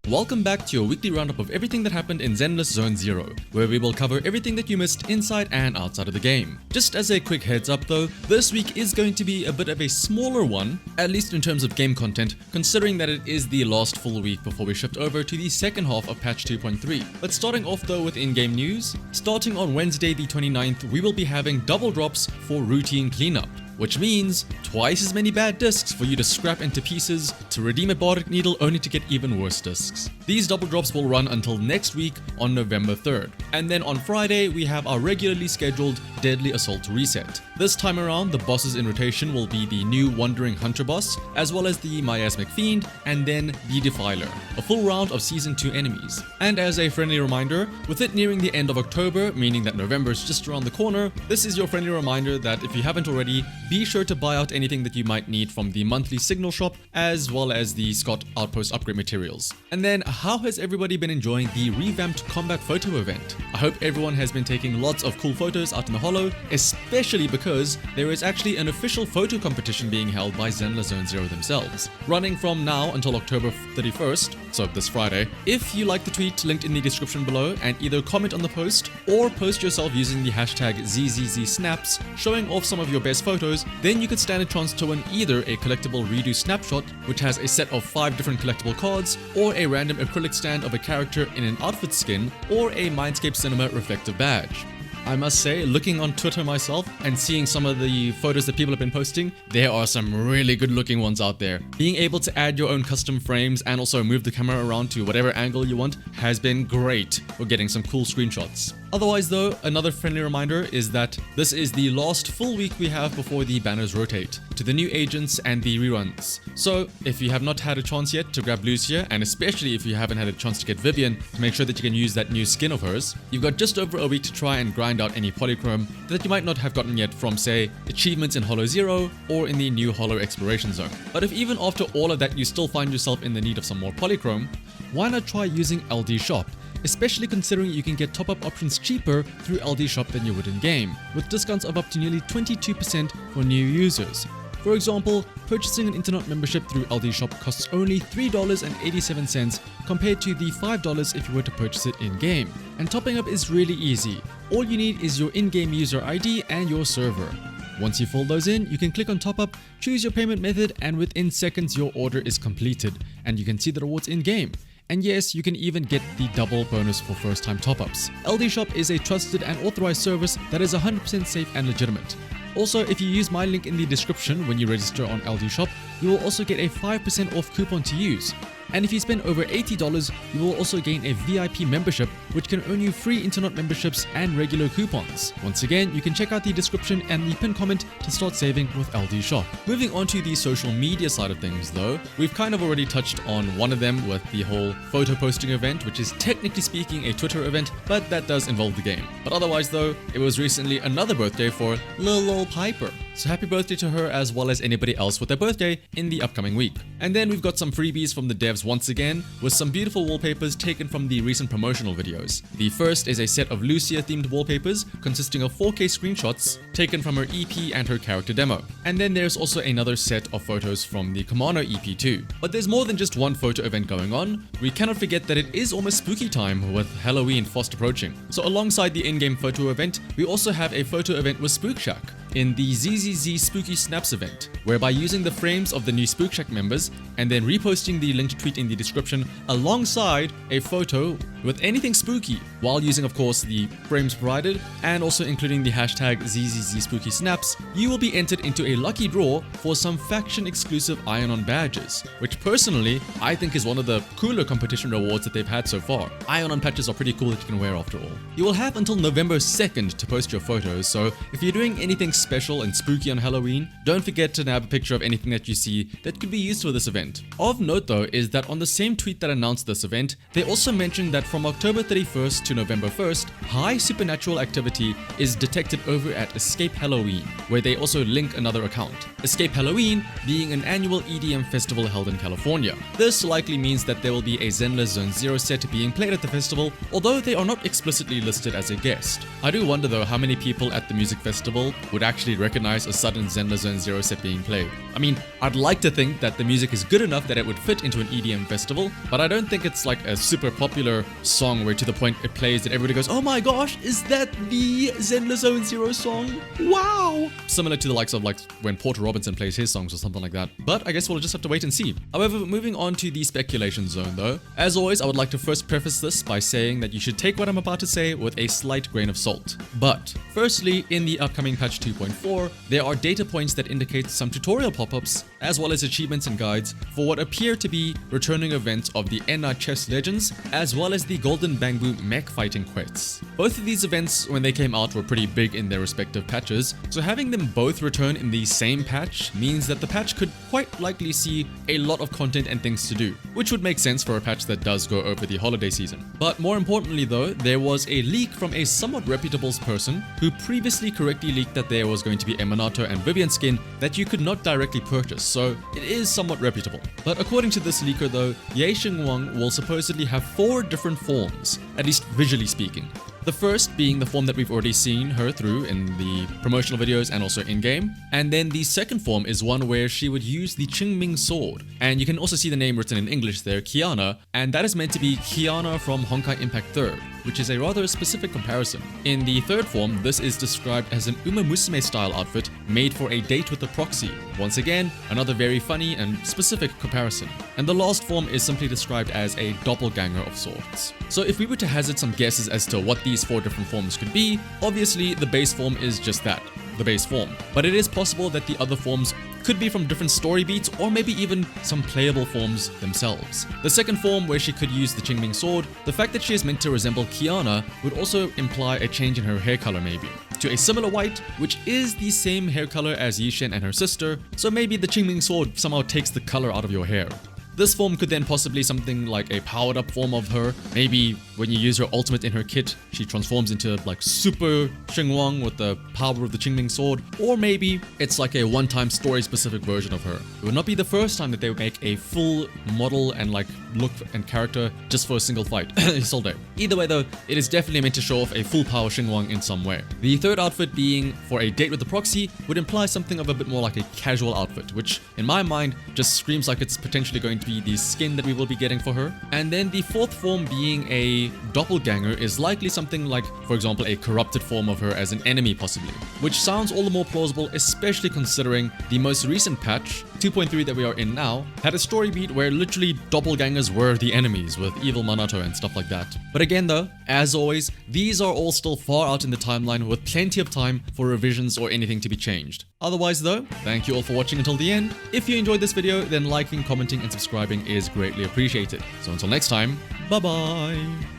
Welcome back to your weekly roundup of everything that happened in Zenless Zone 0, where we will cover everything that you missed inside and outside of the game. Just as a quick heads up though, this week is going to be a bit of a smaller one, at least in terms of game content, considering that it is the last full week before we shift over to the second half of patch 2.3. But starting off though with in-game news, starting on Wednesday the 29th, we will be having double drops for routine cleanup, which means twice as many bad discs for you to scrap into pieces to redeem a bardic needle only to get even worse discs. These double drops will run until next week on November 3rd. And then on Friday, we have our regularly scheduled Deadly Assault reset. This time around, the bosses in rotation will be the new Wandering Hunter boss, as well as the Miasmic Fiend, and then the Defiler, a full round of Season 2 enemies. And as a friendly reminder, with it nearing the end of October, meaning that November is just around the corner, this is your friendly reminder that if you haven't already, be sure to buy out anything that you might need from the monthly signal shop, as well as the Scott Outpost upgrade materials. And then, how has everybody been enjoying the revamped combat photo event? I hope everyone has been taking lots of cool photos out in the holo, especially because there is actually an official photo competition being held by Zenless Zone 0 themselves, running from now until October 31st, so this Friday. If you like the tweet linked in the description below and either comment on the post or post yourself using the hashtag ZZZNews showing off some of your best photos, then you could stand a chance to win either a collectible redo snapshot, which has a set of 5 different collectible cards, or a random acrylic stand of a character in an outfit skin, or a Mindscape Cinema reflective badge. I must say, looking on Twitter myself and seeing some of the photos that people have been posting, there are some really good looking ones out there. Being able to add your own custom frames and also move the camera around to whatever angle you want has been great for getting some cool screenshots. Otherwise though, another friendly reminder is that this is the last full week we have before the banners rotate to the new agents and the reruns. So if you have not had a chance yet to grab Lucia, and especially if you haven't had a chance to get Vivian to make sure that you can use that new skin of hers, you've got just over a week to try and grind out any polychrome that you might not have gotten yet from, say, achievements in Holo 0 or in the new Holo Exploration Zone. But if even after all of that you still find yourself in the need of some more polychrome, why not try using LD Shop? Especially considering you can get top-up options cheaper through LD Shop than you would in-game, with discounts of up to nearly 22% for new users. For example, purchasing an internet membership through LD Shop costs only $3.87 compared to the $5 if you were to purchase it in-game. And topping up is really easy. All you need is your in-game user ID and your server. Once you fill those in, you can click on top up, choose your payment method, and within seconds your order is completed and you can see the rewards in-game. And yes, you can even get the double bonus for first-time top-ups. LD Shop is a trusted and authorized service that is 100% safe and legitimate. Also, if you use my link in the description when you register on LD Shop, you will also get a 5% off coupon to use. And if you spend over $80, you will also gain a VIP membership, which can earn you free internet memberships and regular coupons. Once again, you can check out the description and the pinned comment to start saving with LD Shop. Moving on to the social media side of things though, we've kind of already touched on one of them with the whole photo posting event, which is technically speaking a Twitter event, but that does involve the game. But otherwise though, it was recently another birthday for Lil Piper. So happy birthday to her as well as anybody else with their birthday in the upcoming week. And then we've got some freebies from the devs once again, with some beautiful wallpapers taken from the recent promotional videos. The first is a set of Lucia themed wallpapers consisting of 4K screenshots taken from her EP and her character demo. And then there's also another set of photos from the Kamano EP too. But there's more than just one photo event going on. We cannot forget that it is almost spooky time with Halloween fast approaching. So alongside the in-game photo event, we also have a photo event with Spook Shack in the ZZZ Spooky Snaps event, whereby using the frames of the new Spook Shack members and then reposting the linked tweet in the description alongside a photo with anything spooky, while using of course the frames provided and also including the hashtag ZZZ Spooky Snaps, you will be entered into a lucky draw for some faction exclusive Iron-On badges, which personally I think is one of the cooler competition rewards that they've had so far. Iron-On patches are pretty cool that you can wear after all. You will have until November 2nd to post your photos, so if you're doing anything special and spooky on Halloween, don't forget to nab a picture of anything that you see that could be used for this event. Of note though is that on the same tweet that announced this event, they also mentioned that from October 31st to November 1st, high supernatural activity is detected over at Escape Halloween, where they also link another account. Escape Halloween being an annual EDM festival held in California. This likely means that there will be a Zenless Zone 0 set being played at the festival, although they are not explicitly listed as a guest. I do wonder though how many people at the music festival would actually recognize a sudden Zenless Zone Zero set being played. I mean, I'd like to think that the music is good enough that it would fit into an EDM festival, but I don't think it's like a super popular song where to the point it plays that everybody goes, oh my gosh, is that the Zenless Zone Zero song? Wow! Similar to the likes of like when Porter Robinson plays his songs or something like that. But I guess we'll just have to wait and see. However, moving on to the speculation zone though, as always, I would like to first preface this by saying that you should take what I'm about to say with a slight grain of salt. But firstly, in the upcoming patch 2.4, there are data points that indicate some tutorial pop-ups, as well as achievements and guides for what appear to be returning events of the NR Chess Legends, as well as the Golden Bamboo mech fighting quests. Both of these events, when they came out, were pretty big in their respective patches, so having them both return in the same patch means that the patch could quite likely see a lot of content and things to do, which would make sense for a patch that does go over the holiday season. But more importantly though, there was a leak from a somewhat reputable person who previously correctly leaked that there was going to be a Manato and Vivian skin that you could not directly purchase, so it is somewhat reputable. But according to this leaker though, SHUNGUANG will supposedly have 4 different forms, at least visually speaking. The first being the form that we've already seen her through in the promotional videos and also in-game. And then the second form is one where she would use the Qingming sword. And you can also see the name written in English there, Kiana, and that is meant to be Kiana from Honkai Impact 3rd, which is a rather specific comparison. In the third form, this is described as an Uma Musume style outfit made for a date with a proxy. Once again, another very funny and specific comparison. And the last form is simply described as a doppelganger of sorts. So if we were to hazard some guesses as to what these 4 different forms could be, obviously the base form is just that, the base form. But it is possible that the other forms could be from different story beats or maybe even some playable forms themselves. The second form, where she could use the Qingming sword, the fact that she is meant to resemble Kiana would also imply a change in her hair color maybe, to a similar white, which is the same hair color as Yishen and her sister, so maybe the Qingming sword somehow takes the color out of your hair. This form could then possibly something like a powered up form of her. Maybe when you use her ultimate in her kit, she transforms into like Super XingWang with the power of the Qingming sword. Or maybe it's like a one-time story specific version of her. It would not be the first time that they would make a full model and like look and character just for a single fight. Solde. Either way though, it is definitely meant to show off a full power XingWang in some way. The third outfit being for a date with the proxy would imply something of a bit more like a casual outfit, which in my mind just screams like it's potentially going to be the skin that we will be getting for her. And then the fourth form being a doppelganger is likely something like, for example, a corrupted form of her as an enemy possibly, which sounds all the more plausible, especially considering the most recent patch, 2.3 that we are in now, had a story beat where literally doppelgangers were the enemies with evil Manato and stuff like that. But again though, as always, these are all still far out in the timeline with plenty of time for revisions or anything to be changed. Otherwise though, thank you all for watching until the end. If you enjoyed this video, then liking, commenting and subscribing is greatly appreciated. So until next time, bye bye!